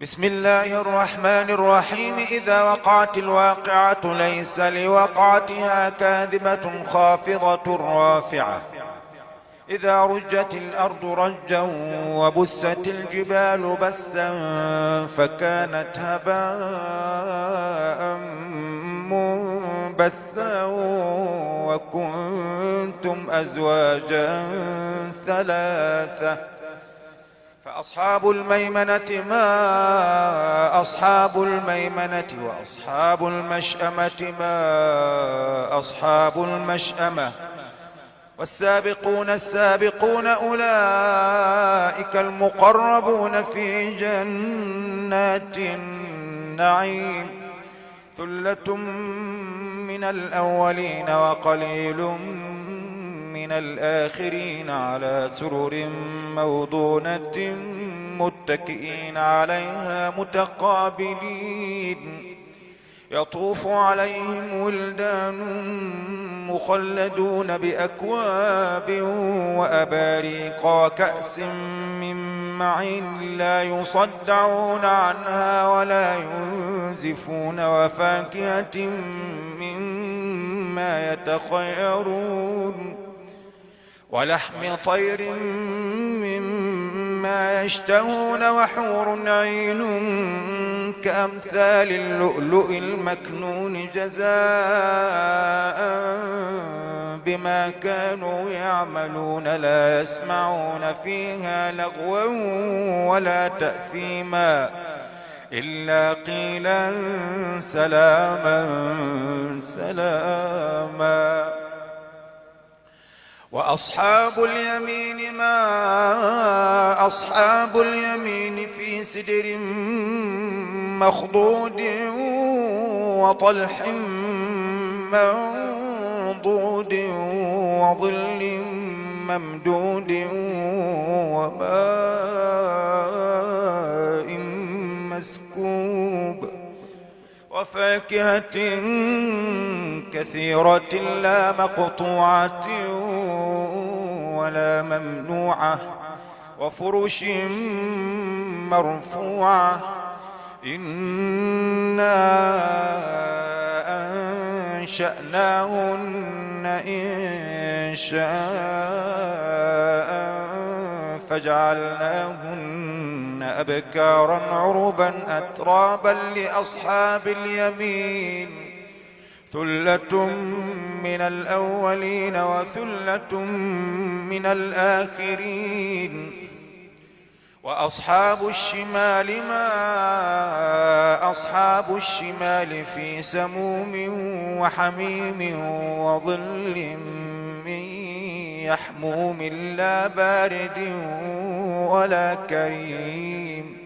بسم الله الرحمن الرحيم. إذا وقعت الواقعة ليس لوقعتها كاذبة خافضة رافعة. إذا رجت الأرض رجا وبست الجبال بسا فكانت هباء منبثا وكنتم أزواجا ثلاثة. فأصحاب الميمنة ما أصحاب الميمنة وأصحاب المشأمة ما أصحاب المشأمة. والسابقون السابقون أولئك المقربون في جنات النعيم. ثلة من الأولين وقليل من الآخرين على سرر موضونة متكئين عليها متقابلين. يطوف عليهم ولدان مخلدون بأكواب وأباريق وكأس من معين لا يصدعون عنها ولا ينزفون وفاكهة مما يتخيرون ولحم طير مما يشتهون وحور عين كأمثال اللؤلؤ المكنون جزاء بما كانوا يعملون. لا يسمعون فيها لغوا ولا تأثيما إلا قيلا سلاما سلاما. وأصحاب اليمين ما أصحاب اليمين في سدر مخضود وطلح منضود وظل ممدود وماء مسكوب وفاكهة كثيرة لا مقطوعة ولا ممنوعة وفرش مرفوعة. إنا أنشأناهن إنشاء فجعلناهن أبكارا عربا أترابا لأصحاب اليمين. ثلة من الأولين وثلة من الآخرين. وأصحاب الشمال ما أصحاب الشمال في سموم وحميم وظل من يحموم لا بارد ولا كريم.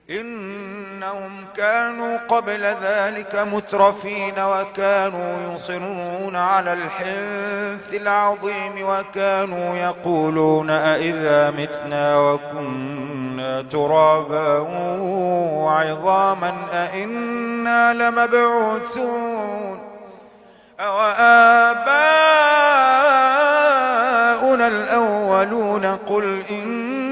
إنهم كانوا قبل ذلك مترفين وكانوا يصرون على الحنث العظيم وكانوا يقولون أئذا متنا وكنا ترابا وعظاما أئنا لمبعوثون أوآباؤنا الأولون قل إن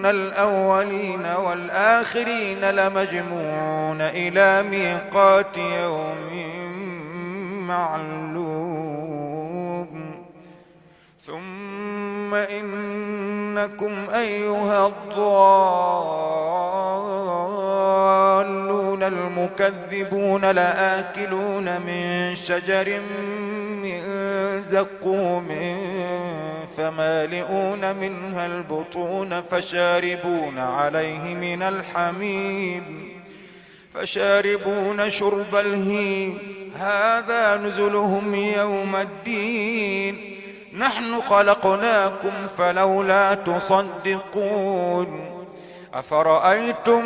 الأولين والآخرين لمجموعون إلى ميقات يوم معلوم. ثم إنكم أيها الضالون المكذبون لآكلون من شجر من زقوم فمالئون منها البطون فشاربون عليه من الحميم فشاربون شرب الهيم. هذا نزلهم يوم الدين. نحن خلقناكم فلولا تصدقون. أفرأيتم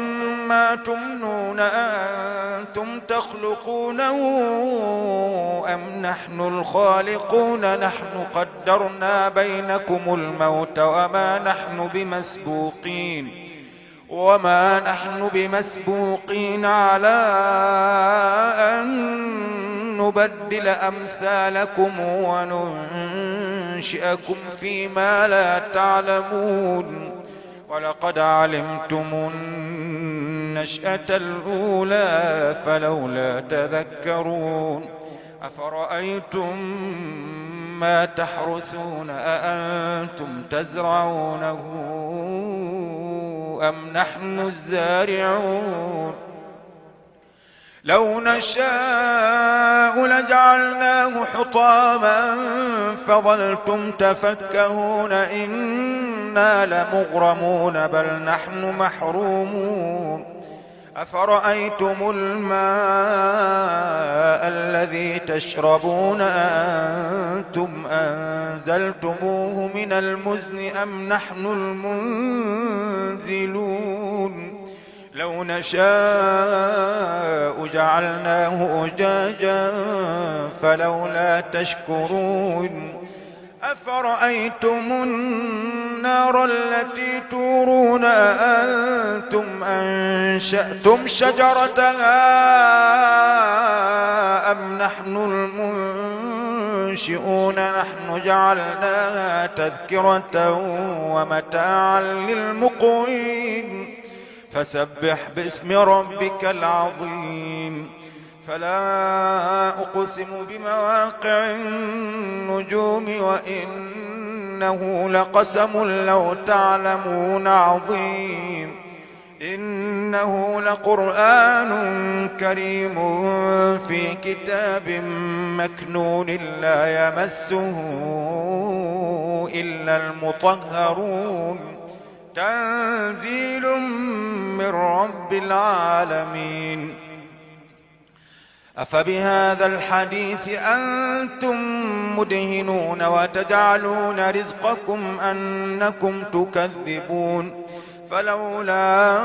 ما تمنون أنتم تخلقونه أم نحن الخالقون؟ نحن قدرنا بينكم الموت وما نحن بمسبوقين على أن نبدل أمثالكم وننشئكم فيما لا تعلمون. ولقد علمتم النشأة الأولى فلولا تذكرون أفرأيتم ما تحرثون أأنتم تزرعونه أم نحن الزارعون لو نشاء لجعلناه حطاما فظلتم تفكهون إنا لمغرمون بل نحن محرومون أفرأيتم الماء الذي تشربون أأنتم أنزلتموه من المزن أم نحن المنزلون لو نشاء جعلناه أجاجا فلولا تشكرون أفرأيتم النار التي تورون أأنتم أنشأتم شجرتها أم نحن المنشئون نحن جعلناها تذكرة ومتاعا للمقوين فسبح باسم ربك العظيم فلا أقسم بمواقع النجوم وإنه لقسم لو تعلمون عظيم إنه لقرآن كريم في كتاب مكنون لا يمسه إلا المطهرون تنزيل من رب العالمين أفبهذا الحديث أنتم مدهنون وتجعلون رزقكم أنكم تكذبون فلولا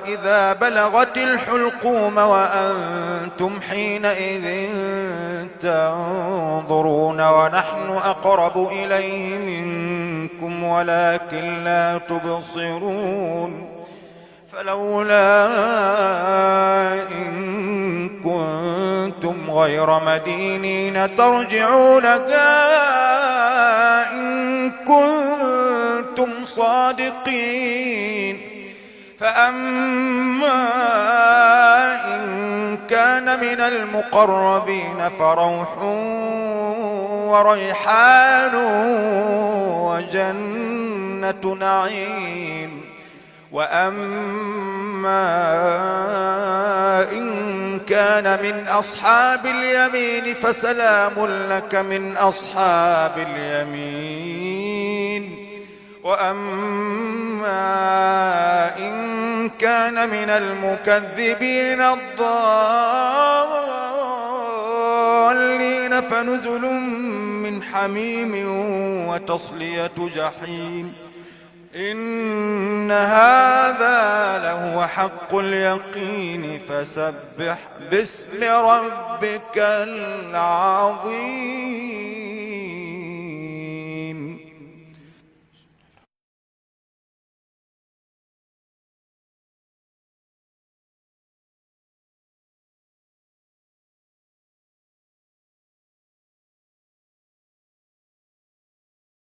إذا بلغت الحلقوم وأنتم حينئذ تنظرون ونحن أقرب إليه منكم ولكن لا تبصرون فلولا إن كنتم غير مدينين ترجعونها إن كنتم صادقين فأما إن كان من المقربين فروح وريحان وجنة نعيم وأما إن كان من أصحاب اليمين فسلام لك من أصحاب اليمين وأما إن كان من المكذبين الضالين فنزل من حميم وتصلية جحيم إن هذا لهو حق اليقين فسبح باسم ربك العظيم.